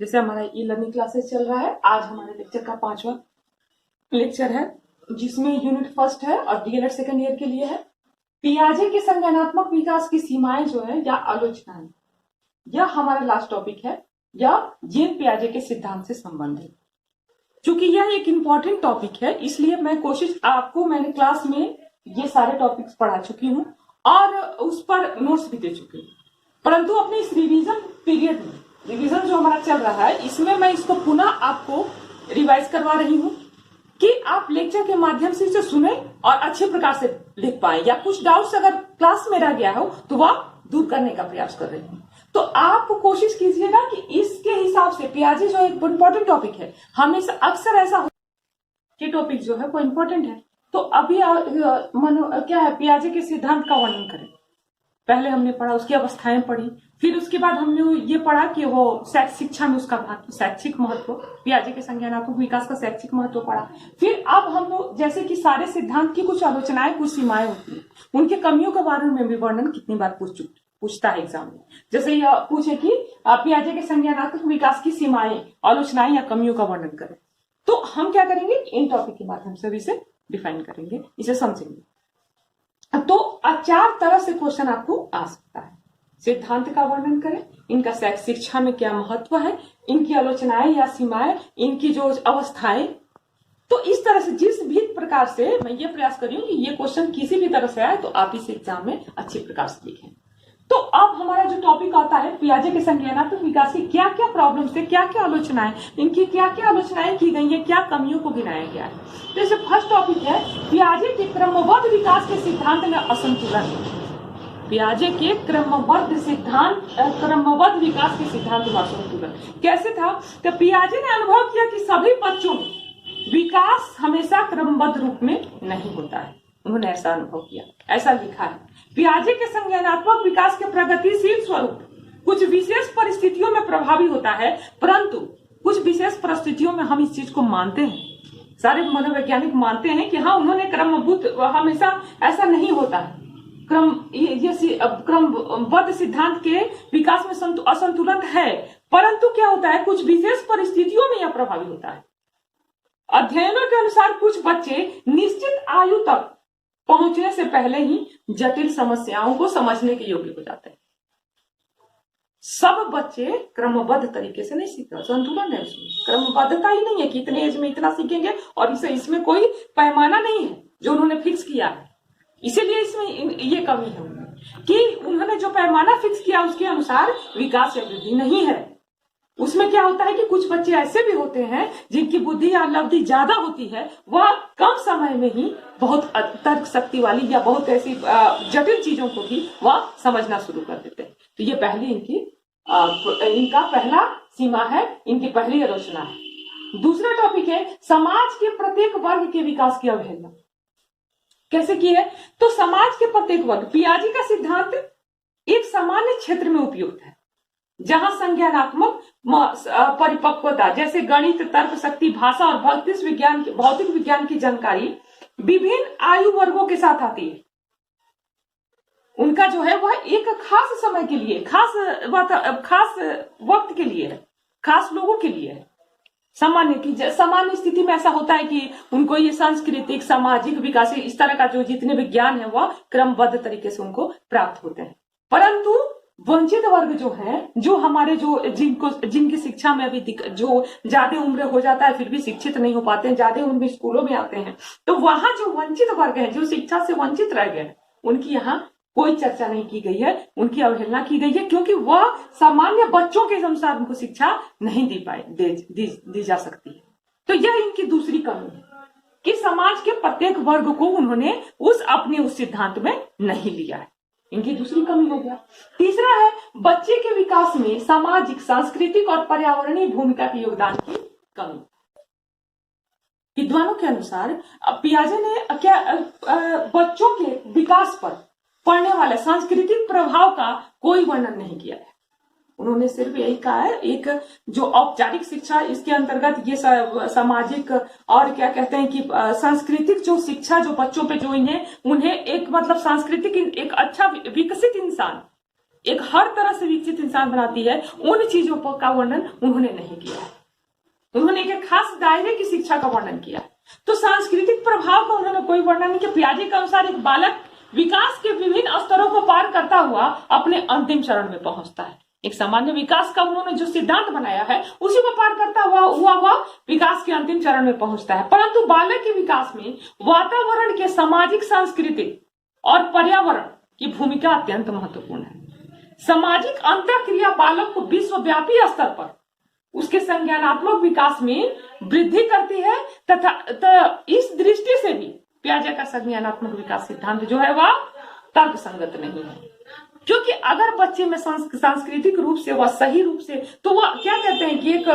जैसे हमारा e learning classes चल रहा है, आज हमारे लेक्चर का 5वां लेक्चर है, जिसमें यूनिट फर्स्ट है और डीएलएड सेकंड ईयर के लिए है। पियाजे के संज्ञानात्मक विकास की सीमाएं जो है या आलोचनाएं, यह हमारा लास्ट टॉपिक है, या जीन पियाजे के सिद्धांत से संबंधित। चूंकि यह एक इंपॉर्टेंट टॉपिक है, इसलिए मैंने क्लास में ये सारे टॉपिक्स पढ़ा चुकी हूँ और उस पर नोट्स भी दे चुकी हूँ। परंतु अपने इस रिवीजन पीरियड में, रिवीजन जो हमारा चल रहा है, इसमें मैं इसको पुनः आपको रिवाइज करवा रही हूँ कि आप लेक्चर के माध्यम से इसे सुने और अच्छे प्रकार से लिख पाए, या कुछ डाउट्स अगर क्लास में रह गया हो तो वह दूर करने का प्रयास कर रही हूँ। तो आप कोशिश कीजिएगा कि इसके हिसाब से पियाजे जो एक इंपॉर्टेंट टॉपिक है, हमेशा अक्सर ऐसा हो कि टॉपिक जो है वो इंपॉर्टेंट है। तो अभी क्या है, पियाजे के सिद्धांत का वर्णन करें। पहले हमने पढ़ा, उसकी अवस्थाएं पढ़ी, फिर उसके बाद हमने ये पढ़ा कि वो शिक्षा में उसका महत्व, शैक्षिक महत्व, पियाजे के संज्ञानात्मक विकास का शैक्षिक महत्व पढ़ा। फिर अब हम लोग जैसे कि सारे सिद्धांत की कुछ आलोचनाएं, कुछ सीमाएं होती है, उनके कमियों के बारे में भी वर्णन कितनी बार पूछता है एग्जाम में। जैसे यह पूछे कि पियाजे के संज्ञानात्मक विकास की सीमाएं, आलोचनाएं या कमियों का वर्णन करें, तो हम क्या करेंगे, इन टॉपिक के माध्यम से इसे डिफाइन करेंगे, इसे समझेंगे। तो 4 तरह से क्वेश्चन आपको आ सकता है। सिद्धांत का वर्णन करें, इनका शिक्षा में क्या महत्व है, इनकी आलोचनाएं या सीमाएं, इनकी जो अवस्थाएं। तो इस तरह से जिस भी प्रकार से मैं ये प्रयास कर रही हूँ कि ये क्वेश्चन किसी भी तरह से आए तो आप इस एग्जाम में अच्छे प्रकार से लिखें। तो अब हमारा जो टॉपिक आता है, पियाजे के संज्ञानात्मक विकास की क्या क्या प्रॉब्लम्स है, क्या क्या आलोचनाएं, इनकी क्या क्या आलोचनाएं की गई है, क्या कमियों को गिनाया गया है। जैसे फर्स्ट टॉपिक है, पियाजे के क्रमबद्ध विकास के सिद्धांत में असंतुलन। पियाजे के क्रमबद्ध विकास के सिद्धांत में असंतुलन कैसे था? तो पियाजे ने अनुभव किया कि सभी बच्चों में विकास हमेशा क्रमबद्ध रूप में नहीं होता है। उन्होंने ऐसा अनुभव किया, ऐसा लिखा है। पियाजे के संज्ञानात्मक विकास के प्रगतिशील स्वरूप कुछ विशेष परिस्थितियों में प्रभावी होता है, परंतु कुछ विशेष परिस्थितियों में हम इस चीज को मानते हैं, सारे मनोवैज्ञानिक मानते हैं कि हाँ, उन्होंने क्रमबद्ध, हमेशा ऐसा नहीं होता है। क्रमबद्ध सिद्धांत के विकास में असंतुलन है, परंतु क्या होता है, कुछ विशेष परिस्थितियों में यह प्रभावी होता है। अध्ययनों के अनुसार कुछ बच्चे निश्चित आयु तक पहुंचने से पहले ही जटिल समस्याओं को समझने के योग्य हो जाते हैं। सब बच्चे क्रमबद्ध तरीके से नहीं सीखते, संतुलन है उसमें, क्रमबद्धता ही नहीं है कि इतने एज में इतना सीखेंगे, और इसमें कोई पैमाना नहीं है जो उन्होंने फिक्स किया है। इसीलिए इसमें ये कमी है कि उन्होंने जो पैमाना फिक्स किया उसके अनुसार विकास या वृद्धि नहीं है। उसमें क्या होता है कि कुछ बच्चे ऐसे भी होते हैं जिनकी बुद्धि या लब्धि ज्यादा होती है, वह कम समय में ही बहुत तर्क शक्ति वाली या बहुत ऐसी जटिल चीजों को भी वह समझना शुरू कर देते हैं। तो ये पहली इनका पहला सीमा है, इनकी पहली आलोचना है। दूसरा टॉपिक है, समाज के प्रत्येक वर्ग के विकास की अवहेलना। कैसे की है? तो समाज के प्रत्येक वर्ग, पियाजे का सिद्धांत एक सामान्य क्षेत्र में उपयुक्त है, जहां संज्ञानात्मक परिपक्वता जैसे गणित, तर्क शक्ति, भाषा और भौतिक विज्ञान की जानकारी विभिन्न आयु वर्गों के साथ आती है। उनका जो है वह एक खास समय के लिए, खास वक्त के लिए है, खास लोगों के लिए है। सामान्य स्थिति में ऐसा होता है कि उनको ये सांस्कृतिक, सामाजिक विकास, इस तरह का जो जितने विज्ञान है वह क्रमबद्ध तरीके से उनको प्राप्त होते हैं। परंतु वंचित वर्ग जो है, जो हमारे जिनकी शिक्षा में अभी जो ज्यादा उम्र हो जाता है फिर भी शिक्षित नहीं हो पाते हैं, ज्यादा उम्र में स्कूलों में आते हैं, तो वहां जो वंचित वर्ग है, जो शिक्षा से वंचित रह गए, उनकी यहाँ कोई चर्चा नहीं की गई है, उनकी अवहेलना की गई है, क्योंकि वह सामान्य बच्चों के अनुसार उनको शिक्षा नहीं दी जा सकती है। तो यह इनकी दूसरी कमी है कि समाज के प्रत्येक वर्ग को उन्होंने अपने उस सिद्धांत में नहीं लिया है, इनकी दूसरी कमी हो गया। तीसरा है, बच्चे के विकास में सामाजिक, सांस्कृतिक और पर्यावरणीय भूमिका के योगदान की कमी। विद्वानों के अनुसार पियाजे ने बच्चों के विकास पर पड़ने वाले सांस्कृतिक प्रभाव का कोई वर्णन नहीं किया है। उन्होंने सिर्फ यही कहा है, एक जो औपचारिक शिक्षा, इसके अंतर्गत ये सामाजिक और क्या कहते हैं कि सांस्कृतिक जो शिक्षा जो बच्चों पे जो उन्हें एक मतलब सांस्कृतिक एक अच्छा विकसित इंसान एक हर तरह से विकसित इंसान बनाती है, उन चीजों का वर्णन उन्होंने नहीं किया है। उन्होंने एक खास दायरे की शिक्षा का वर्णन किया। तो सांस्कृतिक प्रभाव का उन्होंने कोई वर्णन नहीं किया। पियाजे के अनुसार एक बालक विकास के विभिन्न स्तरों को पार करता हुआ अपने अंतिम चरण में पहुंचता है। एक सामान्य विकास का उन्होंने जो सिद्धांत बनाया है उसी को पार करता हुआ विकास के अंतिम चरण में पहुंचता है। परंतु बालक के विकास में वातावरण के सामाजिक, सांस्कृतिक और पर्यावरण की भूमिका अत्यंत महत्वपूर्ण है। सामाजिक अंतःक्रिया बालक को विश्वव्यापी स्तर पर उसके संज्ञानात्मक विकास में वृद्धि करती है तथा इस दृष्टि से भी पियाजे का संज्ञानात्मक विकास सिद्धांत जो है वह तर्क संगत नहीं है। क्योंकि अगर बच्चे में सांस्कृतिक रूप से वह सही रूप से, तो वह क्या कहते हैं कि एक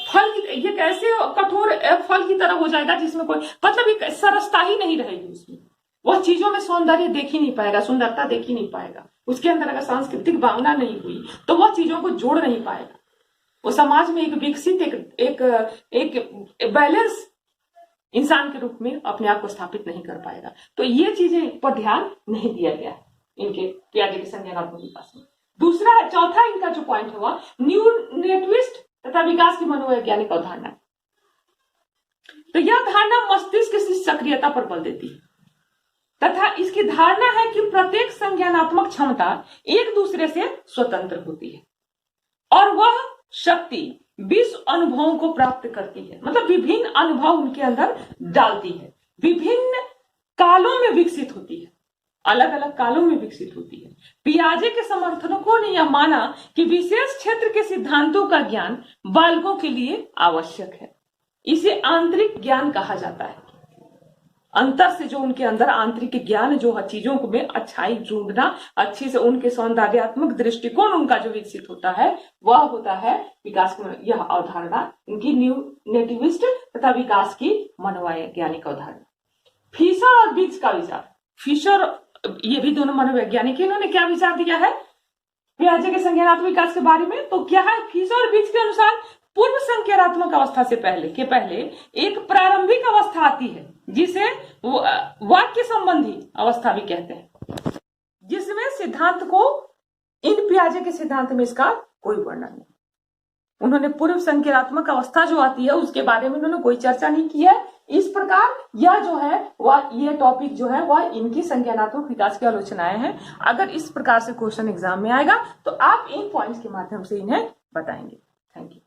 फल की, एक ऐसे कठोर फल की तरह हो जाएगा जिसमें कोई मतलब एक सरसता ही नहीं रहेगी। उसमें वह चीजों में सौंदर्य देख ही नहीं पाएगा, सुंदरता देख ही नहीं पाएगा। उसके अंदर अगर सांस्कृतिक भावना नहीं हुई तो वह चीजों को जोड़ नहीं पाएगा। वो समाज में एक विकसित एक बैलेंस इंसान के रूप में अपने आप को स्थापित नहीं कर पाएगा। तो ये चीजें पर ध्यान नहीं दिया गया है इनके पियाजे के संज्ञानात्मक विकास में। दूसरा, चौथा इनका जो पॉइंट है वह न्यू नेटिविस्ट तथा विकास की मनोवैज्ञानिक अवधारणा। तो यह धारणा मस्तिष्क की सक्रियता पर बल देती है तथा इसकी धारणा है कि प्रत्येक संज्ञानात्मक क्षमता एक दूसरे से स्वतंत्र होती है और वह शक्ति विश्व अनुभवों को प्राप्त करती है। मतलब विभिन्न अनुभव उनके अंदर डालती है, विभिन्न कालों में विकसित होती है, अलग अलग कालों में विकसित होती है। पियाजे के समर्थकों ने यह माना कि विशेष क्षेत्र के सिद्धांतों का ज्ञान बालकों के लिए आवश्यक है। इसे आंतरिक ज्ञान कहा जाता है। अंतर से जो उनके अंदर आंतरिक ज्ञान जो है, चीजों में अच्छाई ढूंढना, अच्छी से उनके सौंदर्यात्मक दृष्टिकोण उनका जो विकसित होता है वह होता है विकास की यह अवधारणा, इनकी न्यू नेटिविस्ट तथा विकास की मनोवैज्ञानिक अवधारणा। फिशर और बिग्स का विचार। फिशर ये भी दोनों मनोवैज्ञानिक, इन्होंने क्या विचार दिया है पियाजे के संज्ञानात्मक विकास के बारे में? तो क्या है, फिशर और बिग्स के अनुसार पूर्व संज्ञानात्मक अवस्था से पहले एक प्रारंभिक अवस्था आती है जिसे वाक्य संबंधी अवस्था भी कहते हैं, जिसमें सिद्धांत को इन पियाजे के सिद्धांत में इसका कोई वर्णन नहीं। उन्होंने पूर्व संज्ञानात्मक अवस्था जो आती है उसके बारे में उन्होंने कोई चर्चा नहीं की है। इस प्रकार यह जो है वह ये टॉपिक जो है वह इनकी संज्ञानात्मक विकास की आलोचनाएं हैं। अगर इस प्रकार से क्वेश्चन एग्जाम में आएगा तो आप इन पॉइंट्स के माध्यम से इन्हें बताएंगे। Thank you.